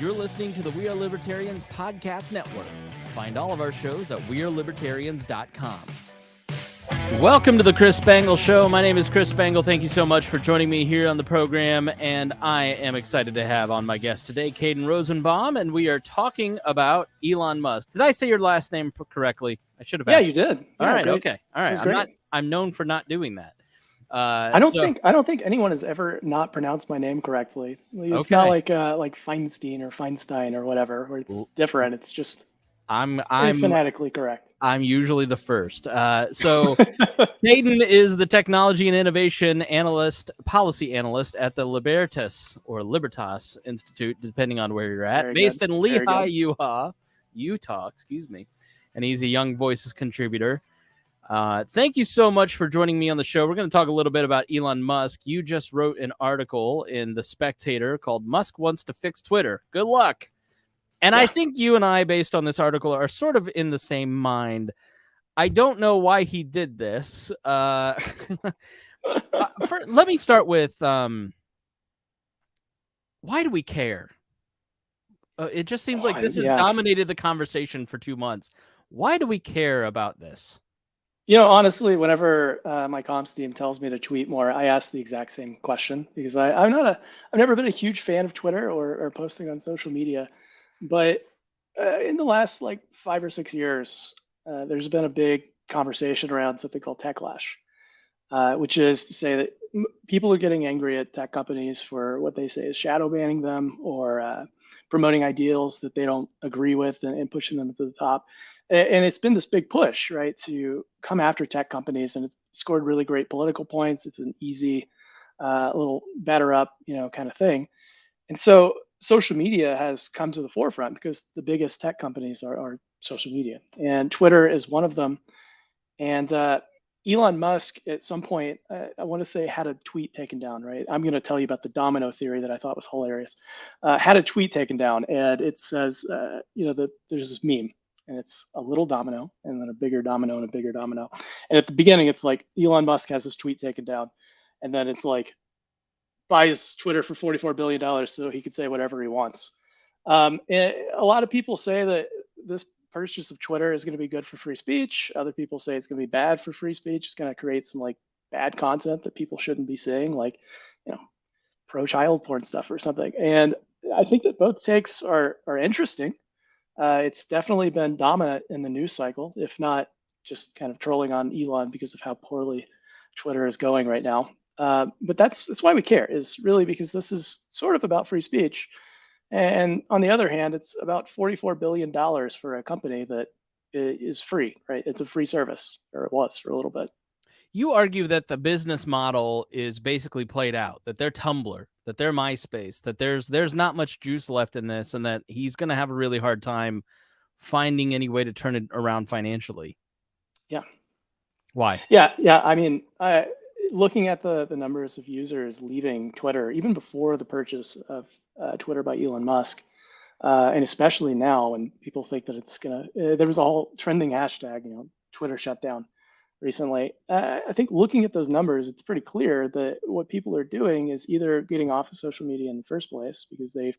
You're listening to the We Are Libertarians podcast network. Find all of our shows at wearelibertarians.com. Welcome to the Chris Spangle Show. My name is Chris Spangle. Thank you so much for joining me here on the program, and I am excited to have on my guest today, Caden Rosenbaum, and we are talking about Elon Musk. Did I say your last name correctly? I should have asked. Yeah, you did. All Yeah, right, great. okay. All right. I'm known for not doing that. I don't think anyone has ever not pronounced my name correctly. It's Okay. not like Feinstein or Feinstein or whatever, where it's different. It's just I'm phonetically correct. I'm usually the first. So Caden is the technology and innovation policy analyst at the Libertas Institute, depending on where you're at, based in Lehigh, Utah, and he's a Young Voices contributor. Thank you so much for joining me on the show. We're going to talk a little bit about Elon Musk. You just wrote an article in The Spectator called "Musk Wants to Fix Twitter." Good luck. And yeah. I think you and I, based on this article, are sort of in the same mind. I don't know why he did this. Let me start with, why do we care? It just seems like this has dominated the conversation for 2 months. Why do we care about this? You know, honestly, whenever my comms team tells me to tweet more, I ask the exact same question because I've never been a huge fan of Twitter or posting on social media. But in the last 5 or 6 years, there's been a big conversation around something called techlash, which is to say that people are getting angry at tech companies for what they say is shadow banning them or promoting ideals that they don't agree with and pushing them to the top. And it's been this big push, right, to come after tech companies, and it's scored really great political points. It's an easy little batter up, kind of thing. And so social media has come to the forefront because the biggest tech companies are social media, and Twitter is one of them. And Elon Musk, at some point, I want to say, had a tweet taken down, right? I'm going to tell you about the domino theory that I thought was hilarious. Had a tweet taken down, and it says, that there's this meme, and it's a little domino, and then a bigger domino, and a bigger domino. And at the beginning, it's like Elon Musk has this tweet taken down, and then it's like, buys Twitter for $44 billion so he could say whatever he wants. And a lot of people say that this purchase of Twitter is going to be good for free speech. Other people say it's going to be bad for free speech. It's going to create some bad content that people shouldn't be saying, pro child porn stuff or something. And I think that both takes are interesting. It's definitely been dominant in the news cycle, if not just kind of trolling on Elon because of how poorly Twitter is going right now. But that's why we care, is really because this is sort of about free speech. And on the other hand, it's about $44 billion for a company that is free, right? It's a free service, or it was for a little bit. You argue that the business model is basically played out, that they're Tumblr, that they're MySpace, that there's not much juice left in this, and that he's going to have a really hard time finding any way to turn it around financially. Yeah. Why? Yeah. I mean, looking at the numbers of users leaving Twitter, even before the purchase of Twitter by Elon Musk, and especially now when people think that it's there was a whole trending hashtag, Twitter shut down recently. I think looking at those numbers, it's pretty clear that what people are doing is either getting off of social media in the first place because they've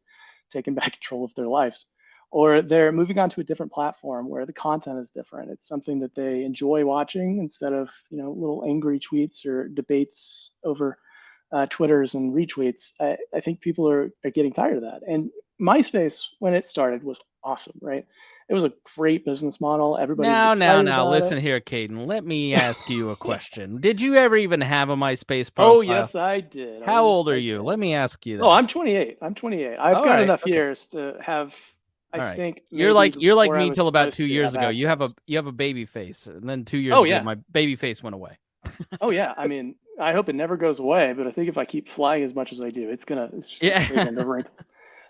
taken back control of their lives, or they're moving on to a different platform where the content is different. It's something that they enjoy watching instead of, little angry tweets or debates over Twitters and retweets. I think people are getting tired of that. And MySpace, when it started, was awesome, right? It was a great business model. Everybody was excited about listen it. here, Caden. Let me ask you a question. Did you ever even have a MySpace profile? Oh, yes, I did. How old are you? Let me ask you that. Oh, I'm 28. I've got enough years to have. I think you're like me till about 2 years ago. You have a baby face, and then 2 years ago, my baby face went away. Oh yeah, I mean, I hope it never goes away, but I think if I keep flying as much as I do, it's just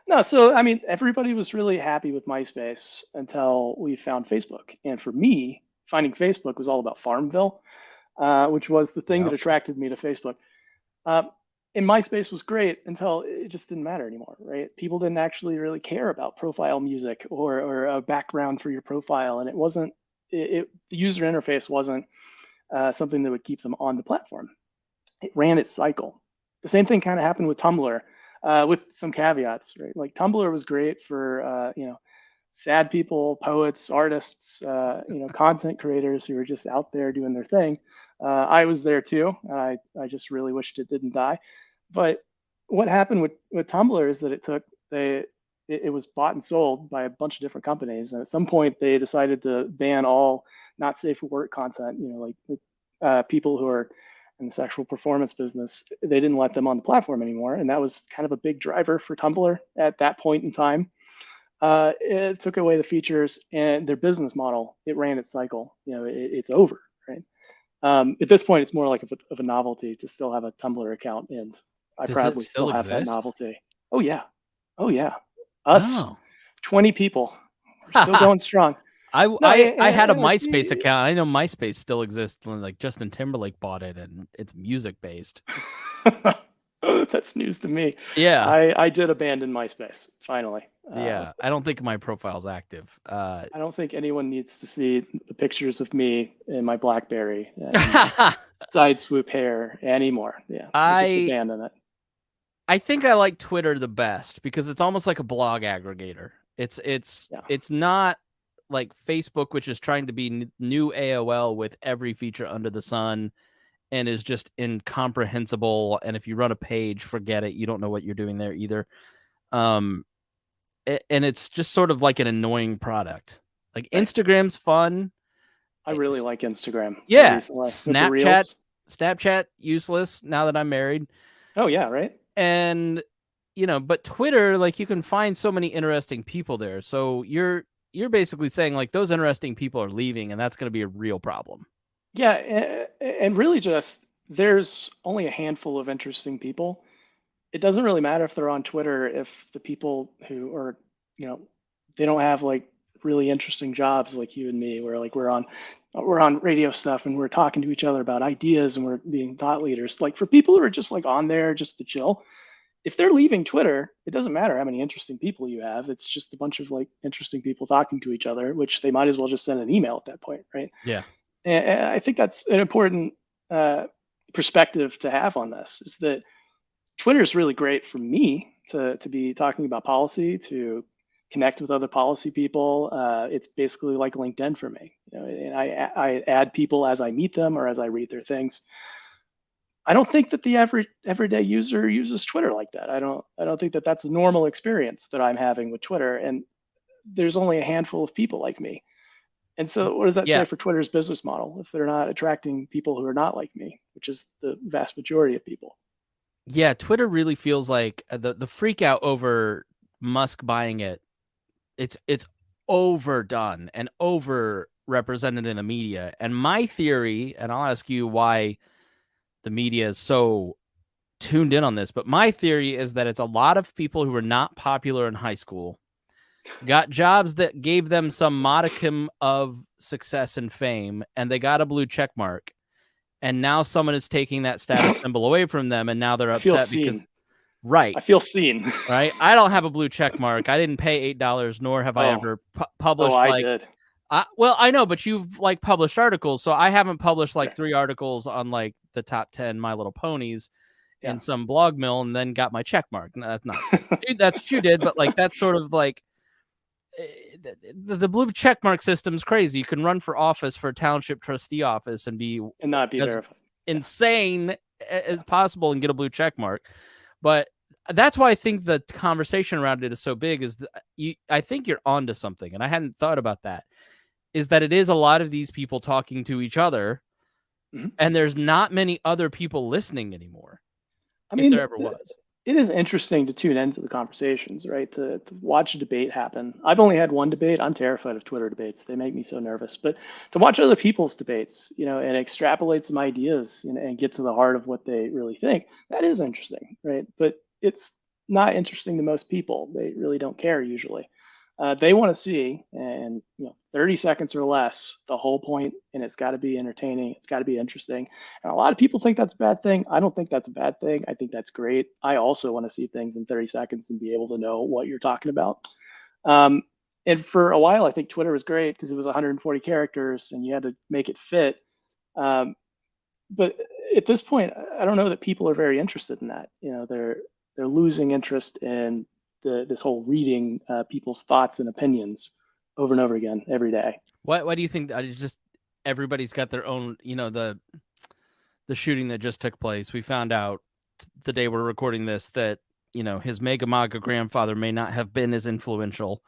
No, so I mean, everybody was really happy with MySpace until we found Facebook, and for me, finding Facebook was all about Farmville, which was the thing that attracted me to Facebook. And MySpace was great until it just didn't matter anymore, right? People didn't actually really care about profile music or a background for your profile, and it wasn't. The user interface wasn't something that would keep them on the platform. It ran its cycle. The same thing kind of happened with Tumblr. with some caveats, right? Like Tumblr was great for sad people, poets, artists, content creators who were just out there doing their thing. I was there too. I just really wished it didn't die. But what happened with Tumblr is that it was bought and sold by a bunch of different companies, and at some point they decided to ban all not safe for work content. Like people who are in the sexual performance business, they didn't let them on the platform anymore, and that was kind of a big driver for Tumblr at that point in time. It took away the features and their business model. It ran its cycle. It's over, right? At this point, it's more like of a novelty to still have a Tumblr account, and I Does it proudly still still have that exist? novelty. Oh yeah, oh yeah. Us, Oh. 20 people, we're still going strong. No, I had a analysts, MySpace account. I know MySpace still exists. Like Justin Timberlake bought it, and it's music based. that's news to me. Yeah, I did abandon MySpace finally. yeah. I don't think my profile's active. I don't think anyone needs to see the pictures of me in my BlackBerry and side swoop hair anymore. Yeah, I just I abandoned it. I think I like Twitter the best because it's almost like a blog aggregator. Yeah. It's not like Facebook, which is trying to be new AOL with every feature under the sun and is just incomprehensible. And if you run a page, forget it. You don't know what you're doing there either. And it's just sort of like an annoying product. Like Right. Instagram's fun. I really like Instagram. Yeah, Recently with the reels. Snapchat useless now that I'm married. Oh yeah, right. And but Twitter, like you can find so many interesting people there. So you're basically saying like those interesting people are leaving, and that's going to be a real problem. Yeah, and really just there's only a handful of interesting people. It doesn't really matter if they're on Twitter if the people who are, you know, they don't have like really interesting jobs like you and me, where like we're on radio stuff and we're talking to each other about ideas and we're being thought leaders. Like for people who are just like on there just to chill, if they're leaving Twitter, it doesn't matter how many interesting people you have. It's just a bunch of like interesting people talking to each other, which they might as well just send an email at that point, right? Yeah. And I think that's an important perspective to have on this, is that Twitter is really great for me to be talking about policy, to connect with other policy people. It's basically like LinkedIn for me, and I add people as I meet them or as I read their things. I don't think that the everyday user uses Twitter like that. I don't think that that's a normal experience that I'm having with Twitter, and there's only a handful of people like me. And so what does that say Yeah. for Twitter's business model if they're not attracting people who are not like me, which is the vast majority of people? Yeah, Twitter really feels like the freak out over Musk buying it. It's overdone and over represented in the media. And my theory, and I'll ask you why the media is so tuned in on this, but my theory is that it's a lot of people who were not popular in high school, got jobs that gave them some modicum of success and fame, and they got a blue check mark. And now someone is taking that status symbol away from them, and now they're I feel upset because seen. right. I feel seen. Right. I don't have a blue check mark. I didn't pay $8, nor have I Oh, ever oh, published I like did. well, I know, but you've like published articles, so I haven't published like Right. 3 articles on like the top 10 My Little Ponies Yeah. in some blog mill and then got my check mark. No, that's not dude, that's what you did, but like that's sort of like the blue check mark system's crazy. You can run for office for a township trustee office and be And not be as verified. insane as possible and get a blue check mark. But that's why I think the conversation around it is so big. Is I think you're onto something, and I hadn't thought about that. Is that it is a lot of these people talking to each other, and there's not many other people listening anymore. I If mean, there ever was. it is interesting to tune into the conversations, right? To watch a debate happen. I've only had one debate. I'm terrified of Twitter debates. They make me so nervous. But to watch other people's debates, and extrapolate some ideas and get to the heart of what they really think, that is interesting, right? But it's not interesting to most people. They really don't care usually. They want to see, and 30 seconds or less, the whole point, and it's got to be entertaining. It's got to be interesting. And a lot of people think that's a bad thing. I don't think that's a bad thing. I think that's great. I also want to see things in 30 seconds and be able to know what you're talking about. And for a while, I think Twitter was great because it was 140 characters and you had to make it fit. But at this point, I don't know that people are very interested in that. they're losing interest in this whole reading people's thoughts and opinions over and over again every day. Why do you think that? Just everybody's got their own, the shooting that just took place. We found out the day we're recording this that, his mega maga grandfather may not have been as influential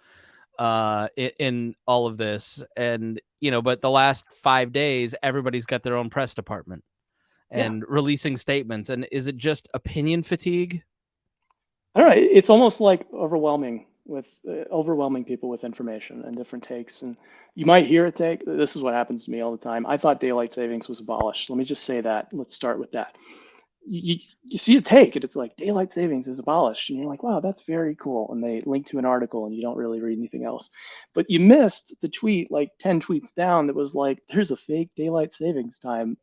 in all of this. And, but the last 5 days, everybody's got their own press department and releasing statements. And is it just opinion fatigue? I don't know. It's almost like overwhelming people with information and different takes. And you might hear a take. This is what happens to me all the time. I thought daylight savings was abolished. Let me just say that. Let's start with that. You see a take and it's like daylight savings is abolished, and you're like, wow, that's very cool. And they link to an article and you don't really read anything else. But you missed the tweet like 10 tweets down that was like, there's a fake daylight savings time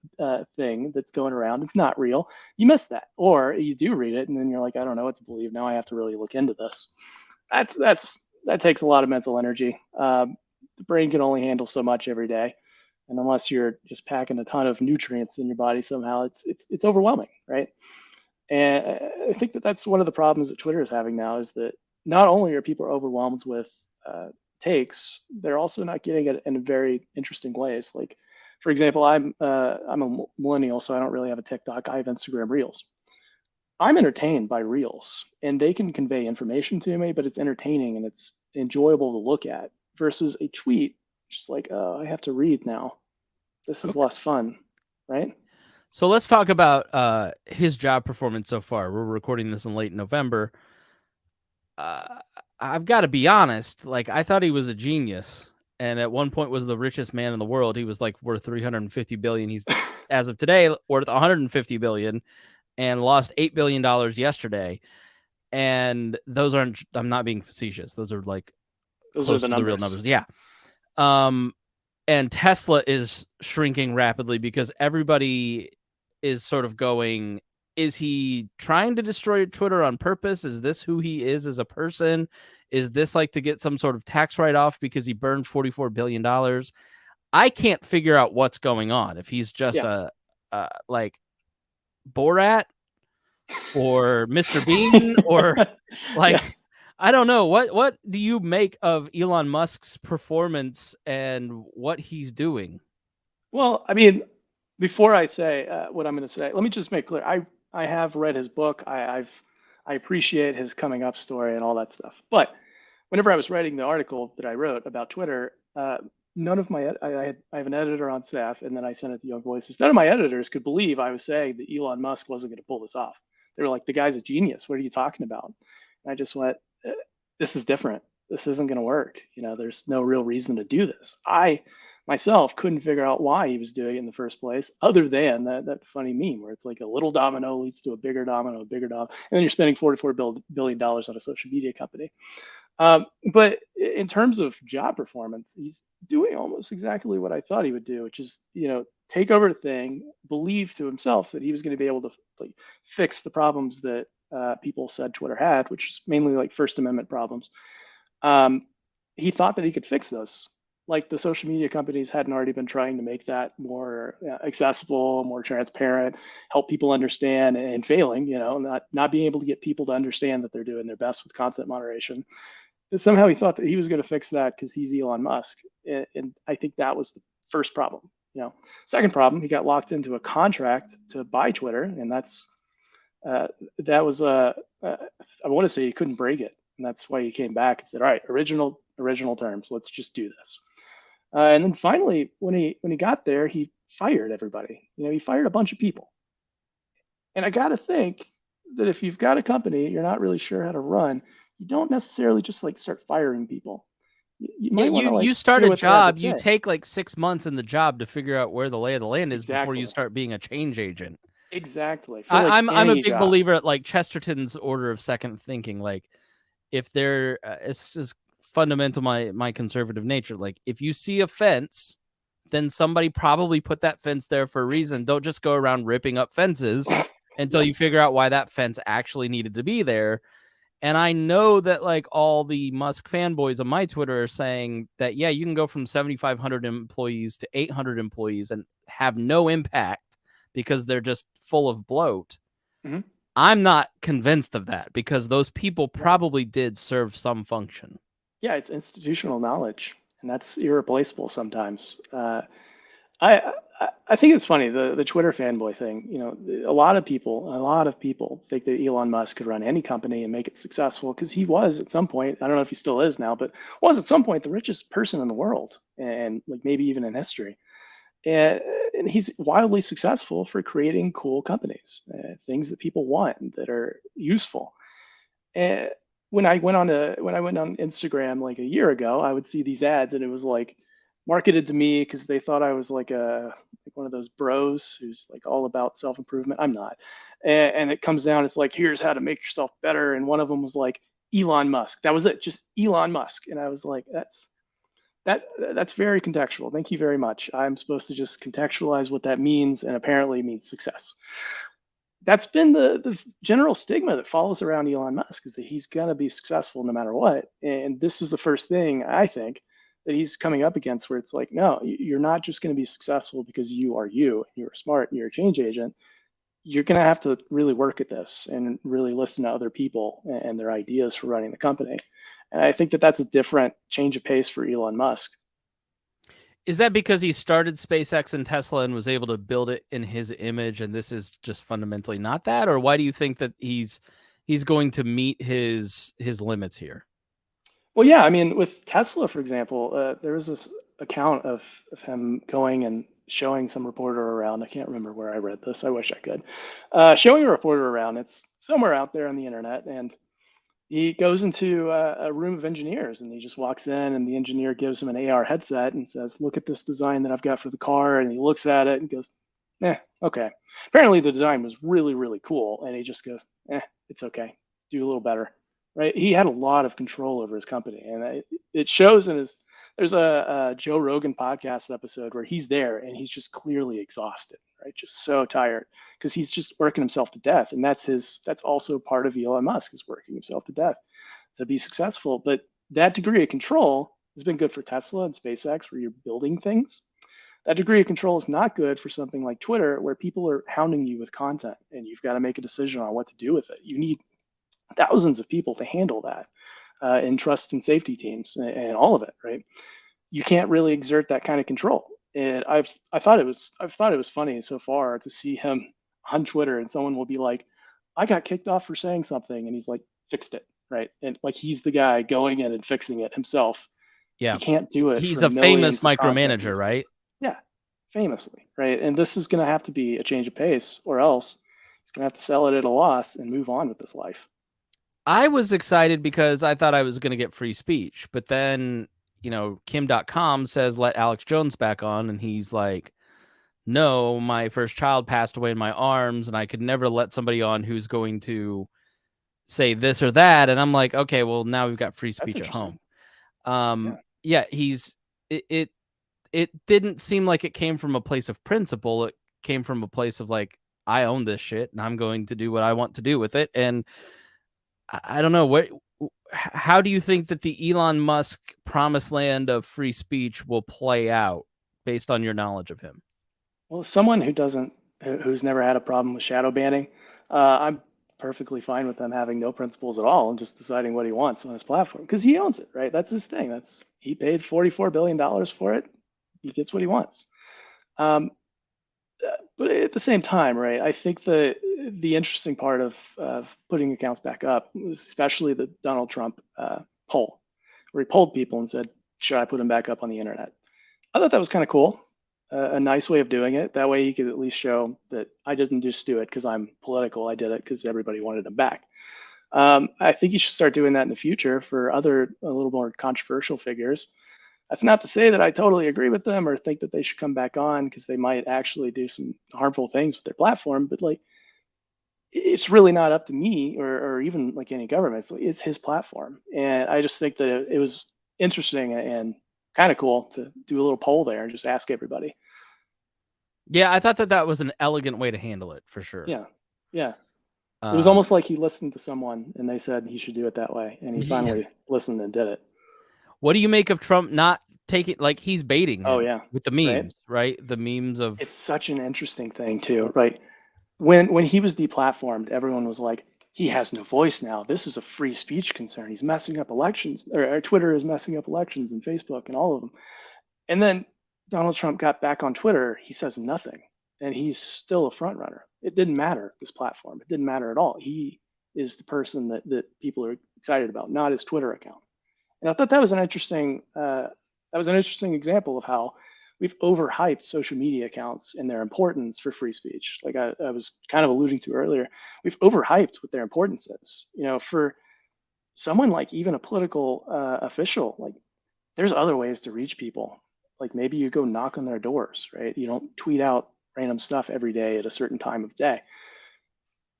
thing that's going around. It's not real. You missed that. Or you do read it and then you're like, I don't know what to believe. Now I have to really look into this. That takes a lot of mental energy. The brain can only handle so much every day. And unless you're just packing a ton of nutrients in your body somehow, it's overwhelming, right? And I think that's one of the problems that Twitter is having now, is that not only are people overwhelmed with takes, they're also not getting it in very interesting ways. Like, for example, I'm a millennial, so I don't really have a TikTok. I have Instagram Reels. I'm entertained by Reels, and they can convey information to me, but it's entertaining and it's enjoyable to look at, versus a tweet, just like, oh, I have to read now. This is less fun, right? So let's talk about his job performance so far. We're recording this in late November. I've got to be honest. Like, I thought he was a genius, and at one point was the richest man in the world. He was like worth $350 billion. He's, as of today, worth $150 billion, and lost $8 billion yesterday. And those aren't. I'm not being facetious. Those are like those are the real numbers. Yeah. And Tesla is shrinking rapidly because everybody is sort of going, is he trying to destroy Twitter on purpose? Is this who he is as a person? Is this like to get some sort of tax write-off because he burned $44 billion? I can't figure out what's going on. If he's just a like Borat or Mr. Bean or like... I don't know. What do you make of Elon Musk's performance and what he's doing? Well, I mean, before I say what I'm going to say, let me just make clear. I have read his book. I appreciate his coming up story and all that stuff. But whenever I was writing the article that I wrote about Twitter, none of my I have an editor on staff, and then I sent it to Young Voices. None of my editors could believe I was saying that Elon Musk wasn't going to pull this off. They were like, "The guy's a genius. What are you talking about?" And I just went, this is different. This isn't going to work. There's no real reason to do this. I myself couldn't figure out why he was doing it in the first place, other than that funny meme where it's like a little domino leads to a bigger domino, and then you're spending $44 billion on a social media company. But in terms of job performance, he's doing almost exactly what I thought he would do, which is, take over the thing, believe to himself that he was going to be able to like fix the problems that people said Twitter had, which is mainly like First Amendment problems. He thought that he could fix those. Like, the social media companies hadn't already been trying to make that more accessible, more transparent, help people understand, and failing, not being able to get people to understand that they're doing their best with content moderation. And somehow he thought that he was going to fix that because he's Elon Musk. And I think that was the first problem. Second problem, he got locked into a contract to buy Twitter, and that was I want to say he couldn't break it, and that's why he came back and said, all right, original terms, let's just do this. And then finally, when he got there, he fired everybody. He fired a bunch of people. And I got to think that if you've got a company you're not really sure how to run, you don't necessarily just like start firing people. You start a job, you take like 6 months in the job to figure out where the lay of the land is before you start being a change agent. Exactly. I'm a big believer at like Chesterton's order of second thinking. Like, if there, it's just fundamental my conservative nature. Like, if you see a fence, then somebody probably put that fence there for a reason. Don't just go around ripping up fences until you figure out why that fence actually needed to be there. And I know that like all the Musk fanboys on my Twitter are saying that, yeah, you can go from 7,500 employees to 800 employees and have no impact because they're just full of bloat. Mm-hmm. I'm not convinced of that because those people probably did serve some function. Yeah, it's institutional knowledge, and that's irreplaceable sometimes. I, I think it's funny the Twitter fanboy thing. You know, a lot of people think that Elon Musk could run any company and make it successful because he was at some point. I don't know if he still is now, but was at some point the richest person in the world, and like maybe even in history. And he's wildly successful for creating cool companies, things that people want and that are useful. And when I went on Instagram like a year ago, I would see these ads, and it was like marketed to me because they thought I was like one of those bros who's like all about self improvement. I'm not, and it comes down. It's like, here's how to make yourself better, and one of them was like Elon Musk. That was it, just Elon Musk, and I was like, that's very contextual. Thank you very much. I'm supposed to just contextualize what that means, and apparently it means success. That's been the general stigma that follows around Elon Musk, is that he's going to be successful no matter what. And this is the first thing I think that he's coming up against where it's like, no, you're not just going to be successful because you're smart, and you're a change agent. You're going to have to really work at this and really listen to other people and their ideas for running the company. And I think that that's a different change of pace for Elon Musk. Is that because he started SpaceX and Tesla and was able to build it in his image, and this is just fundamentally not that? Or why do you think that he's going to meet his limits here? Well, yeah, I mean, with Tesla, for example, there was this account of him going and showing some reporter around. I can't remember where I read this. I wish I could. Showing a reporter around. It's somewhere out there on the internet, and he goes into a room of engineers, and he just walks in, and the engineer gives him an AR headset and says, "Look at this design that I've got for the car." And he looks at it and goes, okay. Apparently, the design was really, really cool, and he just goes, it's okay. Do a little better, right? He had a lot of control over his company, and it shows in his. There's a Joe Rogan podcast episode where he's there, and he's just clearly exhausted, right? Just so tired because he's just working himself to death, and that's also part of Elon Musk, is working himself to death to be successful. But that degree of control has been good for Tesla and SpaceX, where you're building things. That degree of control is not good for something like Twitter, where people are hounding you with content, and you've got to make a decision on what to do with it. You need thousands of people to handle that, in trust and safety teams and all of it, right? You can't really exert that kind of control. And I thought it was funny so far to see him on Twitter, and someone will be like, "I got kicked off for saying something," and he's like, "Fixed it," right? And like, he's the guy going in and fixing it himself. Yeah, he can't do it. He's for a famous millions of content micromanager, users. right? Yeah, famously, right? And this is going to have to be a change of pace, or else he's going to have to sell it at a loss and move on with his life. I was excited because I thought I was going to get free speech, but then, Kim.com says let Alex Jones back on, and he's like, no, my first child passed away in my arms, and I could never let somebody on who's going to say this or that. And I'm like, okay, well, now we've got free speech at home. Yeah, it didn't seem like it came from a place of principle. It came from a place of like, I own this shit, and I'm going to do what I want to do with it. And I don't know, how do you think that the Elon Musk promised land of free speech will play out based on your knowledge of him? Well, as someone who's never had a problem with shadow banning, I'm perfectly fine with them having no principles at all and just deciding what he wants on his platform, because he owns it, right? That's his thing. He paid $44 billion for it. He gets what he wants. But at the same time, right, I think the interesting part of putting accounts back up was especially the Donald Trump poll, where he polled people and said, should I put them back up on the internet? I thought that was kind of cool, a nice way of doing it. That way he could at least show that I didn't just do it because I'm political. I did it because everybody wanted him back. I think you should start doing that in the future for other a little more controversial figures. That's not to say that I totally agree with them or think that they should come back on, because they might actually do some harmful things with their platform. But like, it's really not up to me or even like any government. It's his platform, and I just think that it was interesting and kind of cool to do a little poll there and just ask everybody. Yeah, I thought that was an elegant way to handle it, for sure. Yeah. It was almost like he listened to someone and they said he should do it that way, and he finally listened and did it. What do you make of Trump not taking, like, he's baiting him Oh yeah, with the memes, right? The memes of... It's such an interesting thing too, right? when he was deplatformed, everyone was like, he has no voice now. This is a free speech concern. He's messing up elections, or Twitter is messing up elections, and Facebook and all of them. And then Donald Trump got back on Twitter. He says nothing, and he's still a front runner. It didn't matter, this platform. It didn't matter at all. He is the person that people are excited about, not his Twitter account. And I thought that was an interesting example of how we've overhyped social media accounts and their importance for free speech. Like I was kind of alluding to earlier, we've overhyped what their importance is. For someone like even a political official, like there's other ways to reach people. Like maybe you go knock on their doors, right? You don't tweet out random stuff every day at a certain time of day.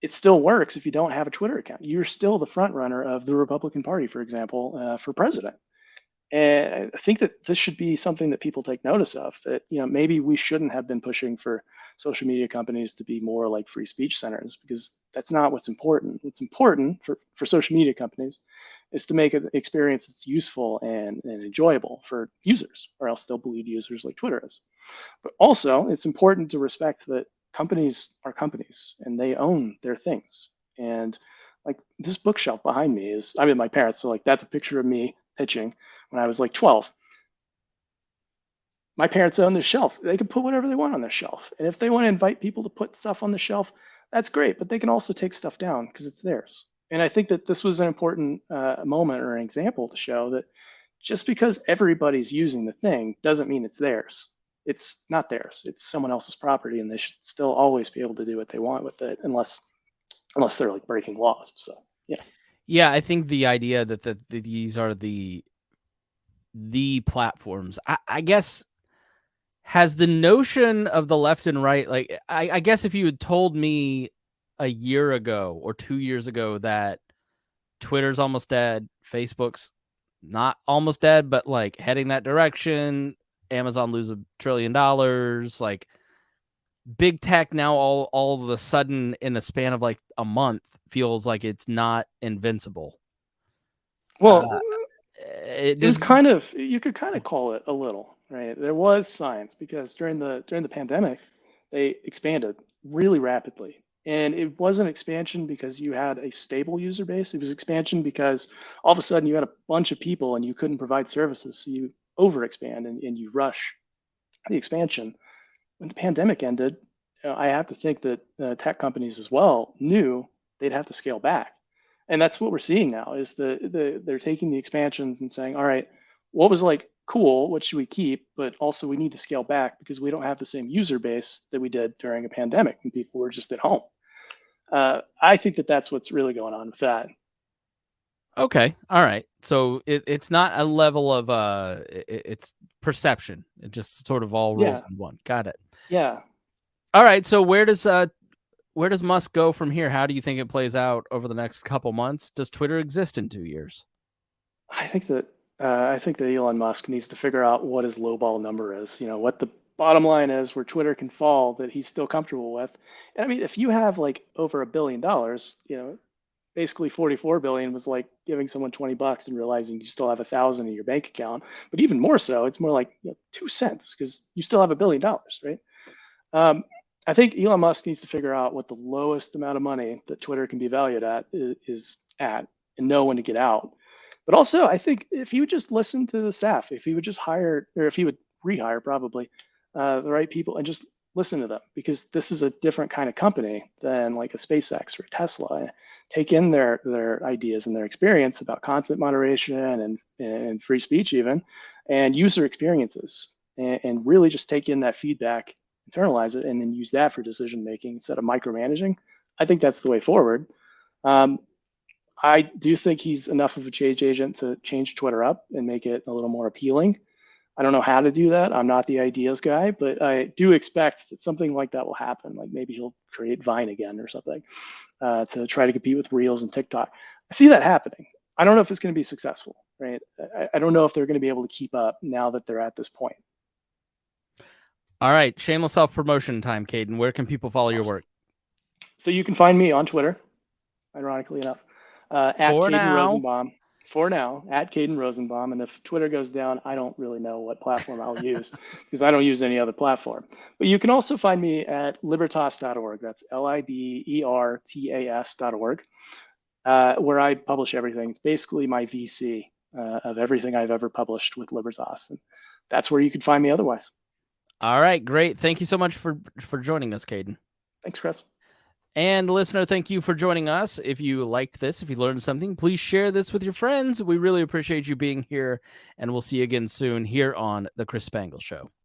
It still works if you don't have a Twitter account. You're still the front runner of the Republican Party, for example, for president. And I think that this should be something that people take notice of, that maybe we shouldn't have been pushing for social media companies to be more like free speech centers, because that's not what's important. What's important for social media companies is to make an experience that's useful and enjoyable for users, or else they'll bleed users like Twitter is. But also, it's important to respect that companies are companies and they own their things. And like this bookshelf behind me is, I'm with my parents, so like that's a picture of me pitching when I was like 12. My parents own this shelf. They can put whatever they want on their shelf. And if they want to invite people to put stuff on the shelf, that's great. But they can also take stuff down because it's theirs. And I think that this was an important moment or an example to show that just because everybody's using the thing doesn't mean it's theirs. It's not theirs. It's someone else's property, and they should still always be able to do what they want with it, unless they're like breaking laws. So yeah. Yeah, I think the idea that these are the platforms, I guess, has the notion of the left and right, like I guess if you had told me a year ago or 2 years ago that Twitter's almost dead, Facebook's not almost dead, but like heading that direction, Amazon lose $1 trillion, like big tech now all of a sudden in the span of like a month feels like it's not invincible. Well, it was kind of, you could kind of call it a little, right? There was science, because during the pandemic, they expanded really rapidly. And it wasn't expansion because you had a stable user base. It was expansion because all of a sudden you had a bunch of people and you couldn't provide services. So you overexpand and you rush the expansion. When the pandemic ended, I have to think that tech companies as well knew they'd have to scale back. And that's what we're seeing now, is they're taking the expansions and saying, all right, what was like cool, what should we keep? But also we need to scale back because we don't have the same user base that we did during a pandemic when people were just at home. I think that that's what's really going on with that. Okay. All right. So it's not a level of it's perception. It just sort of all rolls in one. Got it. Yeah. All right. So where does Musk go from here? How do you think it plays out over the next couple months? Does Twitter exist in 2 years? I think that Elon Musk needs to figure out what his lowball number is. What the bottom line is, where Twitter can fall, that he's still comfortable with. And I mean, if you have like over $1 billion, basically 44 billion was like giving someone $20 and realizing you still have 1,000 in your bank account. But even more so, it's more like 2 cents because you still have $1 billion, right? I think Elon Musk needs to figure out what the lowest amount of money that Twitter can be valued at is at, and know when to get out. But also, I think if he would just listen to the staff, if he would just hire, or if he would rehire probably the right people and just listen to them, because this is a different kind of company than like a SpaceX or Tesla. Take in their ideas and their experience about content moderation and free speech even, and user experiences, and really just take in that feedback, internalize it, and then use that for decision making instead of micromanaging. I think that's the way forward. I do think he's enough of a change agent to change Twitter up and make it a little more appealing. I don't know how to do that. I'm not the ideas guy, but I do expect that something like that will happen. Like maybe he'll create Vine again or something to try to compete with Reels and TikTok. I see that happening. I don't know if it's going to be successful, right? I don't know if they're going to be able to keep up now that they're at this point. All right. Shameless self-promotion time, Caden. Where can people follow your work? So you can find me on Twitter, ironically enough, at Caden Rosenbaum. for now at Caden Rosenbaum. And if Twitter goes down, I don't really know what platform I'll use because I don't use any other platform. But you can also find me at libertas.org. That's libertas.org, where I publish everything. It's basically my VC of everything I've ever published with Libertas. And that's where you can find me otherwise. All right, great. Thank you so much for joining us, Caden. Thanks, Chris. And listener, thank you for joining us. If you liked this, if you learned something, please share this with your friends. We really appreciate you being here, and we'll see you again soon here on The Chris Spangle Show.